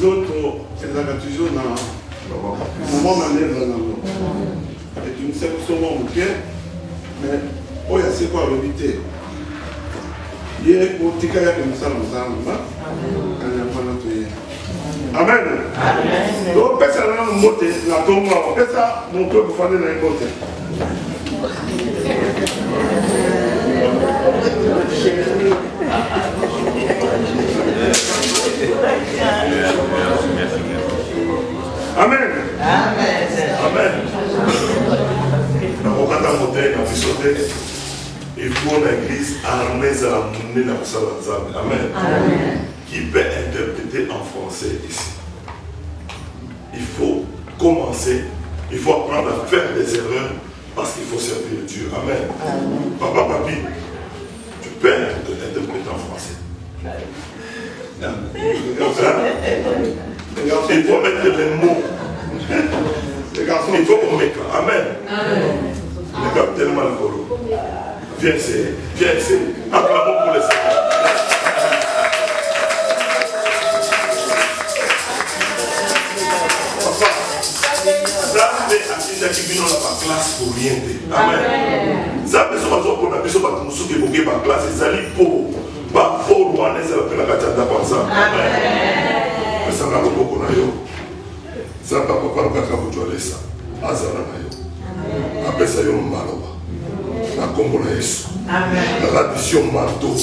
L'autre, elle a toujours dans le moment où et tu ne sais pas comment mais oh, il y a ce qu'on a évité. Il y a pour Tika comme ça, Amen. Donc, personne n'a pas monté, la tombe, personne mon cœur pour faire une monté. Amen. Amen. Amen. Il faut l'église armée à la monnaie de la Amen. Amen. Qui peut interpréter en français ici. Il faut commencer, il faut apprendre à faire des erreurs parce qu'il faut servir Dieu. Amen. Amen. Papa, papi, tu peux interpréter en français. Il faut mettre les mots. Les garçons, il faut qu'on mette. Amen. Amen. Les gars, tellement le colo. Viens essayer. Viens essayer. Acclamons pour les Seigneurs. Papa, ça fait à qui qui vient dans la classe pour rien. Amen. Ça fait ce qu'on a besoin de nous soutenir pour la classe. Ils allaient pour. Pas pour nous, on est là pour la cachette comme ça. Amen. Mais ça va beaucoup na yo. Ça va pas pour la cachette pour ça. Azara na yo. Après ça yo maloba. Na kombo na Yesu. Amen. La tradition manteau.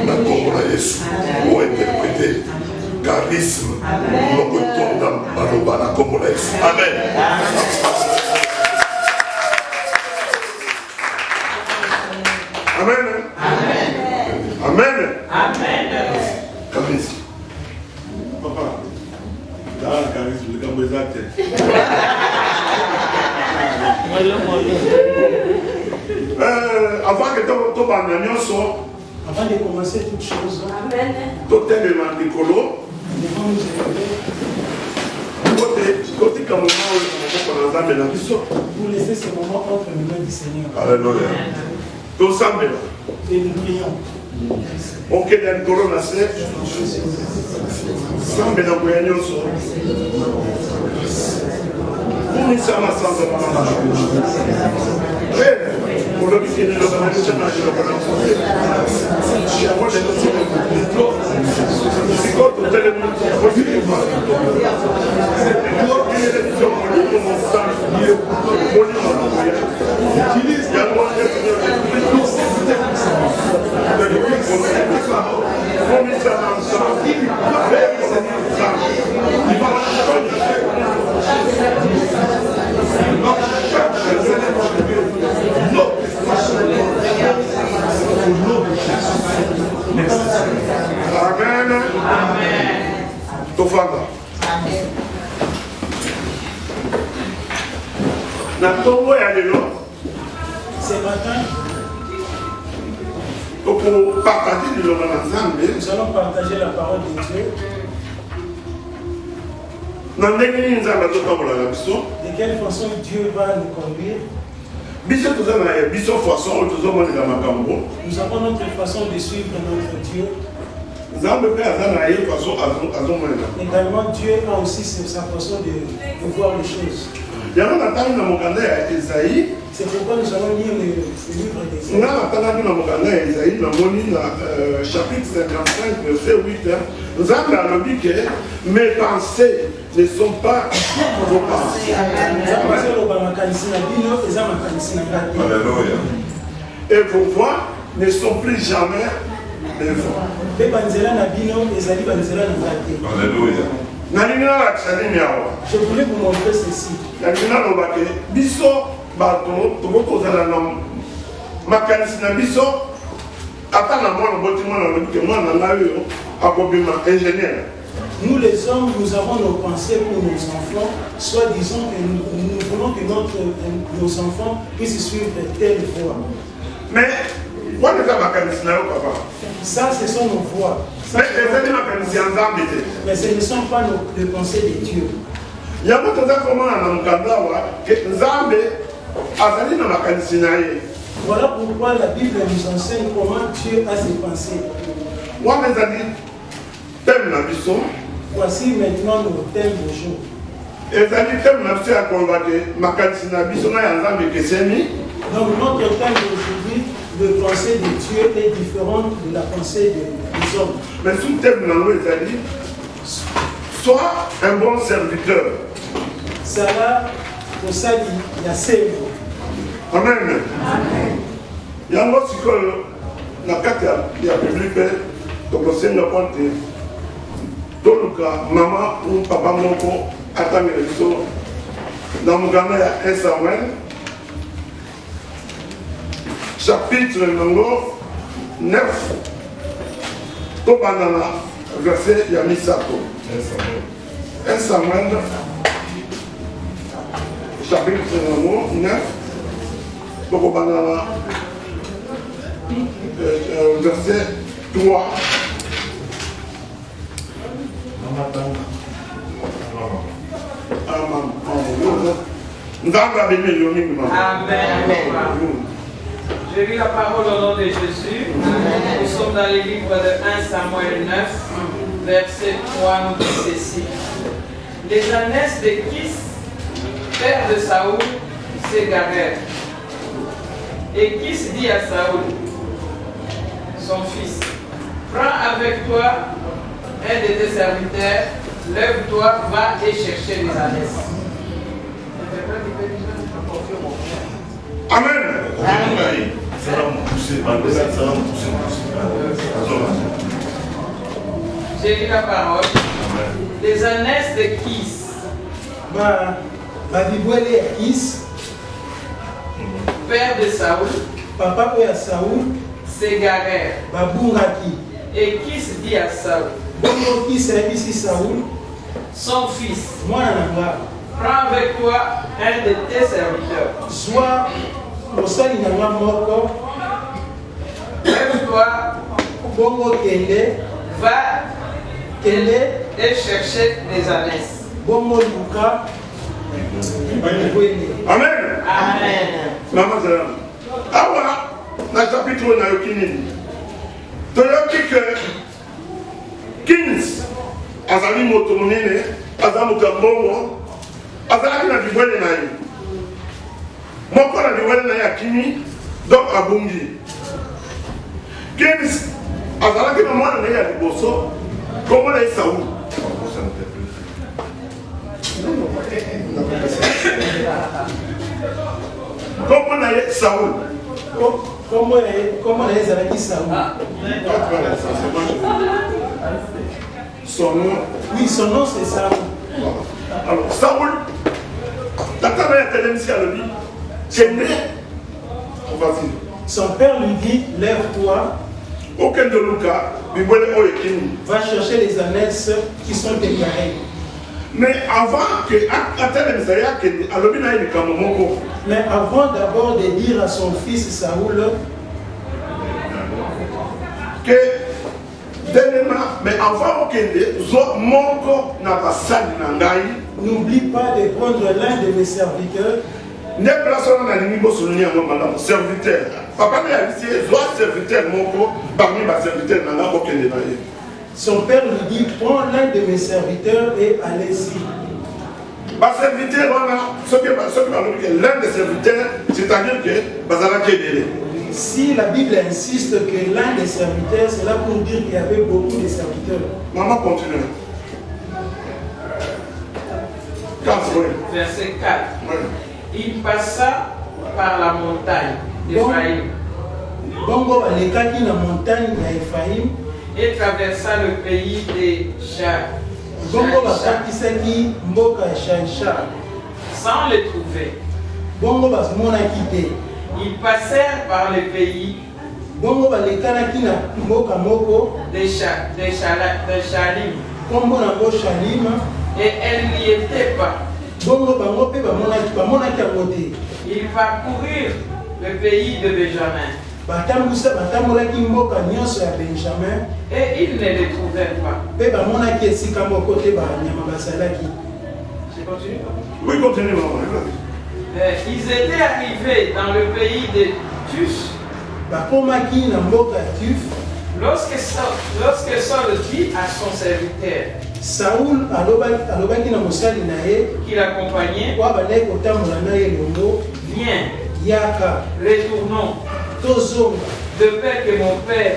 Na kombo na Yesu. Pour interpréter charisme. Nous retournons dans maloba na kombo na Yesu. Amen. Amen. Amen. Amen. Amen. Charisme. Papa, dans le charisme, le camboisate. Avant que tu avant de commencer toutes choses, tout est le mandicolo. Vous laissez ce moment entre les mains du Seigneur. Alléluia. Tout ça, et nous prions. Ok, dan corona se sambe na kuyanyo so kuni sama sasa mama bene quello che tiene lo bana c'è una cosa per non so ci ha voglia di si corto tutte le cose che fa quello che è detto come sta io voglio utilizza la voce di Dio Amen. Amen. Tofanga. Amen. Na tombo ya lelo. Ce matin, pour partager de nous allons partager la parole de Dieu. De quelle façon Dieu va nous conduire? Nous avons notre façon de suivre notre Dieu. Également, Dieu a aussi sa façon de voir les choses. C'est pourquoi nous allons lire le livre d'Ésaïe. Chapitre 55, verset 8. Nous avons dit que mes pensées ne sont pas vos pensées. Alléluia. Et vos voix ne sont plus jamais des voix. Alléluia. Je voulais vous montrer ceci. Nous les hommes, nous avons nos pensées pour nos enfants, soit disons que nous voulons que nos enfants puissent suivre telle voie. Mais ça, ce sont nos voix. Mais ce ne sont pas les pensées de Dieu. Voilà pourquoi la Bible nous enseigne comment Dieu a ses pensées. thème na biso. Voici maintenant le thème du jour. Et ça dit thème na biso ya koloba ke makanisi na biso na ya Nzambe ekeseni. Donc notre thème d'aujourd'hui, le pensée de Dieu est différente de la pensée des hommes. Mais sous thème na nous ça dit sois un bon serviteur. Ça va pour ça il y a serve. Amen. Amen. Yango sikoyo na kati ya public tokosenga ponte toluka mama ou papa moko atangela biso na muganga ya 1 Samuel chapitre nango 9 to banana verset ya misato 1 Samuel chapitre nango 9 to banana verset 3. Amen. Je lis la parole au nom de Jésus. Amen. Nous sommes dans les livres de 1 Samuel 9, verset 3, nous dit ceci. Les ânesses de Kis, père de Saoul, s'égarèrent. Et Kis dit à Saoul, son fils, prends avec toi un de tes serviteurs, lève-toi, va et chercher les ânesses. Amen. Amen. J'ai lu la parole. Les ânesses de Kis. Kis, père de Saoul, papa de Saoul, s'égarèrent. Et Kis dit à Saoul, son fils, prends avec toi un de tes serviteurs. Lève-toi, va et chercher les ânesses. Amen. Amen. Maman Zara. Awa, na chapitre na yokini. Toyoki que 15 azali moto monene, azamu kambongo, azali na dibwele na ye. Moko na dibwele na ye akimi, donc abungi. 15 azalaki na mwana na ye ya liboso, kombo na ye Saoul. Comment est Saoul? Comment est Saoul? Son nom? Oui, son nom c'est Saoul. Alors, Saoul, la table est tellement ici à l'objet. C'est né. Vas-y. Son père lui dit, lève-toi. Aucun de Lucas, va chercher les ânesses qui sont déclarées. Mais avant d'abord de dire à son fils Saoul que mais avant n'oublie pas de prendre l'un de mes serviteurs. Serviteur. Papa m'a dit, serviteur parmi mes serviteurs. Son père lui dit, prends l'un de mes serviteurs et allez-y. L'un des serviteurs, c'est-à-dire que si la Bible insiste que l'un des serviteurs, c'est là pour dire qu'il y avait beaucoup de serviteurs. Maman continue. Verset 4. Oui. Il passa par la montagne d'Ephraïm. Et traversa le pays des sans les trouver. Ils passèrent par le pays de Shalim. Et elle n'y était pas. Ils parcoururent le pays de Benjamin. Et ils ne les trouvèrent pas. Je continue? Oui, continue. Ils étaient arrivés dans le pays de Tuf. Lorsque Saul dit à son serviteur Saoul alobaki na mosali na ye qui l'accompagnait, kwa bale kotambola na ye longo viens, yaka retournons, tozonga de peur que mon père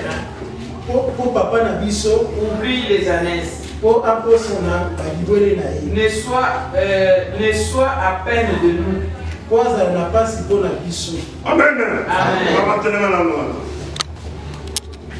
po papa na biso oublie les ânesses, po aposana balibwele na ye ne soit à peine de nous. po azala na pasi mpo na biso. Amen. Amen. Amen.